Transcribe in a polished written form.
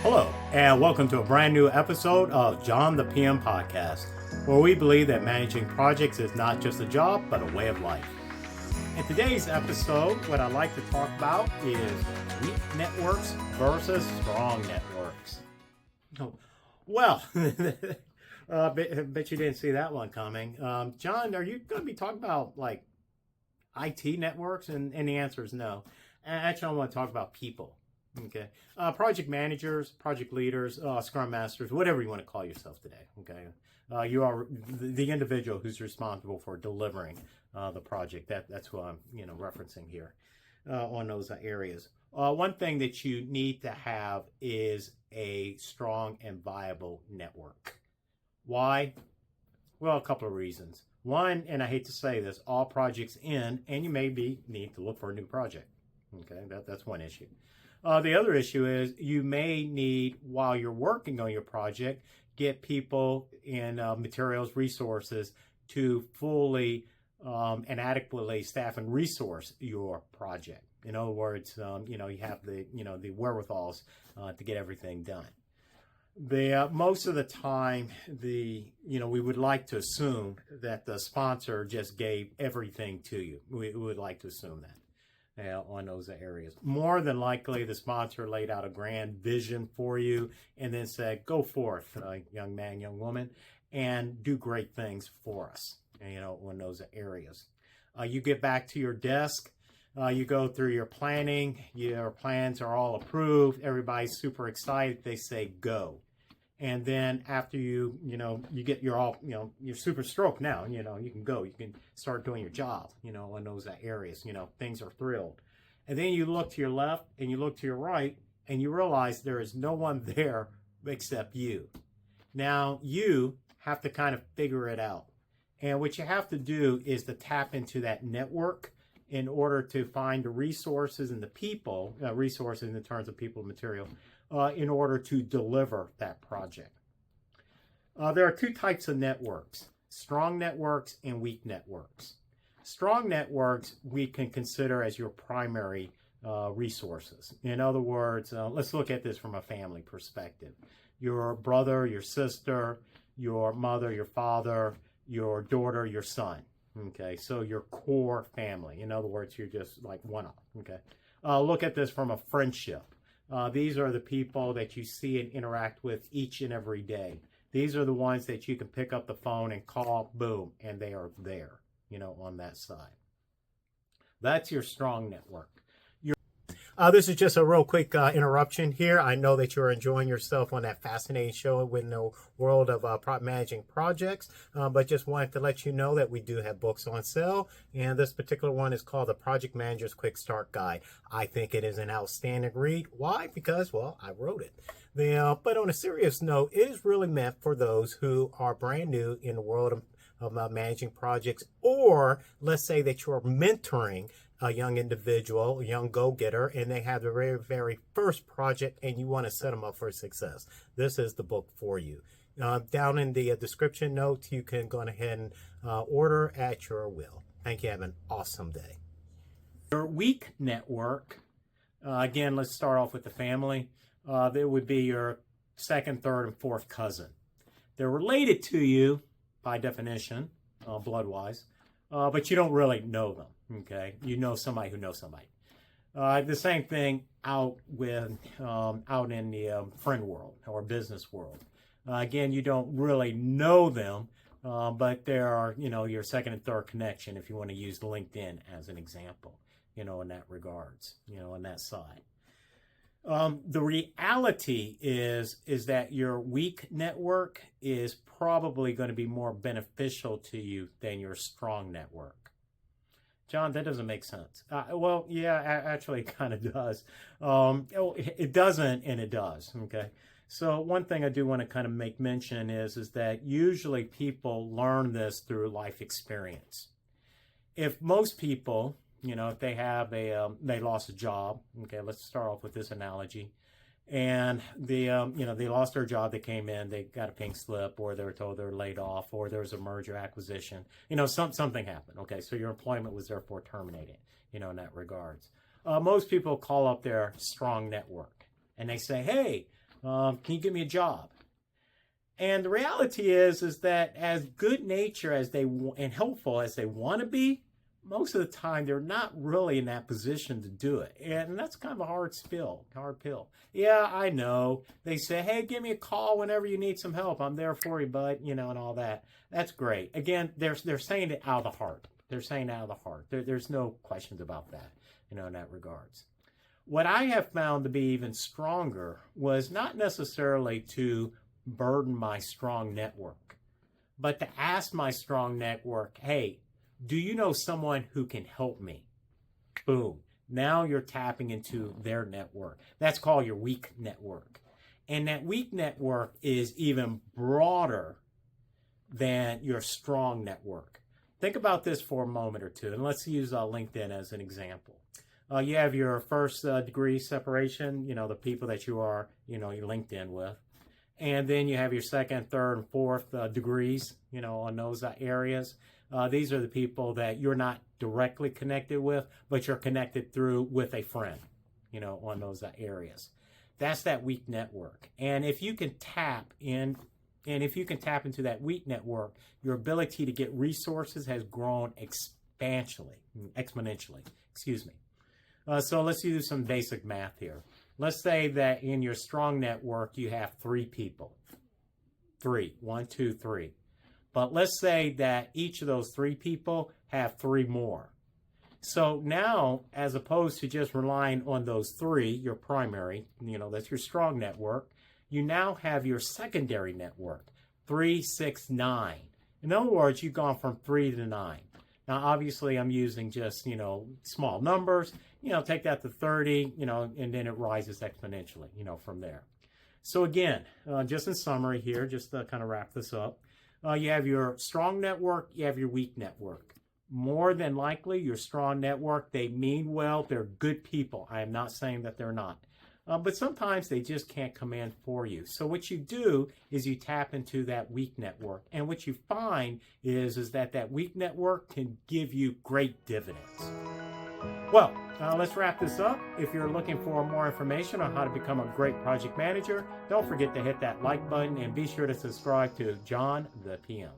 Hello, and welcome to a brand new episode of John the PM Podcast, where we believe that managing projects is not just a job, but a way of life. In today's episode, what I'd like to talk about is weak networks versus strong networks. Well, bet you didn't see that one coming. John, are you going to be talking about like IT networks? And the answer is no. Actually, I want to talk about people. Okay. Project managers, project leaders, scrum masters, whatever you want to call yourself today. Okay. You are the individual who's responsible for delivering the project. That's what I'm referencing here on those areas. One thing that you need to have is a strong and viable network. Why? Well, a couple of reasons. One, and I hate to say this, all projects end, and you may need to look for a new project. Okay, that's one issue. The other issue is you may need, while you're working on your project, get people and materials, resources to fully and adequately staff and resource your project. In other words, you have the wherewithals to get everything done. Most of the time, we would like to assume that the sponsor just gave everything to you. We would like to assume that. On those areas. More than likely, the sponsor laid out a grand vision for you and then said, go forth, young man, young woman, and do great things for us, on those areas. You get back to your desk, you go through your planning, your plans are all approved, everybody's super excited, they say go. And then after you get you're super stoked now, you can go, you can start doing your job, in those areas, things are thrilled. And then you look to your left and you look to your right and you realize there is no one there except you. Now you have to kind of figure it out. And what you have to do is to tap into that network in order to find the resources and the people, resources in terms of people and material, in order to deliver that project. There are two types of networks, strong networks and weak networks. Strong networks we can consider as your primary resources. In other words, let's look at this from a family perspective. Your brother, your sister, your mother, your father, your daughter, your son. Okay, so your core family. In other words, you're just like one of. Okay, look at this from a friendship. These are the people that you see and interact with each and every day. These are the ones that you can pick up the phone and call, boom, and they are there, on that side. That's your strong network. This is just a real quick interruption here. I know that you're enjoying yourself on that fascinating show in the world of managing projects, but just wanted to let you know that we do have books on sale, and this particular one is called The Project Manager's Quick Start Guide. I think it is an outstanding read. Why? Because, well, I wrote it. But on a serious note, it is really meant for those who are brand new in the world of managing projects, or let's say that you're mentoring a young individual, a young go-getter, and they have the very, very first project and you want to set them up for success. This is the book for you. Down in the description notes, you can go ahead and order at your will. Thank you. Have an awesome day. Your weak network, again, let's start off with the family. There would be your second, third, and fourth cousin. They're related to you by definition, blood-wise, but you don't really know them. Okay, you know somebody who knows somebody. The same thing out in the friend world or business world. Again, you don't really know them, but there are your second and third connection if you want to use LinkedIn as an example. In that regards, on that side. The reality is that your weak network is probably going to be more beneficial to you than your strong network. John, that doesn't make sense. Well, yeah, actually it kind of does. It doesn't and it does, okay? So one thing I do want to kind of make mention is that usually people learn this through life experience. If most people, if they have they lost a job, okay, let's start off with this analogy. And they lost their job, they came in, they got a pink slip, or they were told they're laid off, or there was a merger acquisition. Something happened. Okay, so your employment was therefore terminated, in that regards. Most people call up their strong network and they say, hey, Can you give me a job? And the reality is that as good nature as they and helpful as they want to be, most of the time they're not really in that position to do it. And that's kind of a hard pill. Yeah, I know. They say, hey, give me a call whenever you need some help. I'm there for you, bud, and all that. That's great. Again, they're saying it out of the heart. They're saying out of the heart. There's no questions about that, in that regards. What I have found to be even stronger was not necessarily to burden my strong network, but to ask my strong network, hey, do you know someone who can help me? Boom. Now you're tapping into their network. That's called your weak network. And that weak network is even broader than your strong network. Think about this for a moment or two, and let's use LinkedIn as an example. You have your first degree separation, the people that you are, you're LinkedIn with. And then you have your second, third, and fourth degrees, on those areas. These are the people that you're not directly connected with, but you're connected through with a friend, on those areas. That's that weak network. And if you can tap in, and if you can tap into that weak network, your ability to get resources has grown exponentially. So let's do some basic math here. Let's say that in your strong network, you have 3 people. 3, 1, 2, 3. But let's say that each of those 3 people have 3 more. So now, as opposed to just relying on those 3, your primary, that's your strong network, you now have your secondary network, 3, 6, 9. In other words, you've gone from 3 to 9. Now, obviously, I'm using just, small numbers. Take that to 30, and then it rises exponentially, from there. So again, just in summary here, just to kind of wrap this up, you have your strong network, you have your weak network. More than likely, your strong network, they mean well, they're good people. I am not saying that they're not. But sometimes they just can't come in for you. So what you do is you tap into that weak network. And what you find is that weak network can give you great dividends. Well, let's wrap this up. If you're looking for more information on how to become a great project manager, don't forget to hit that like button and be sure to subscribe to John the PM.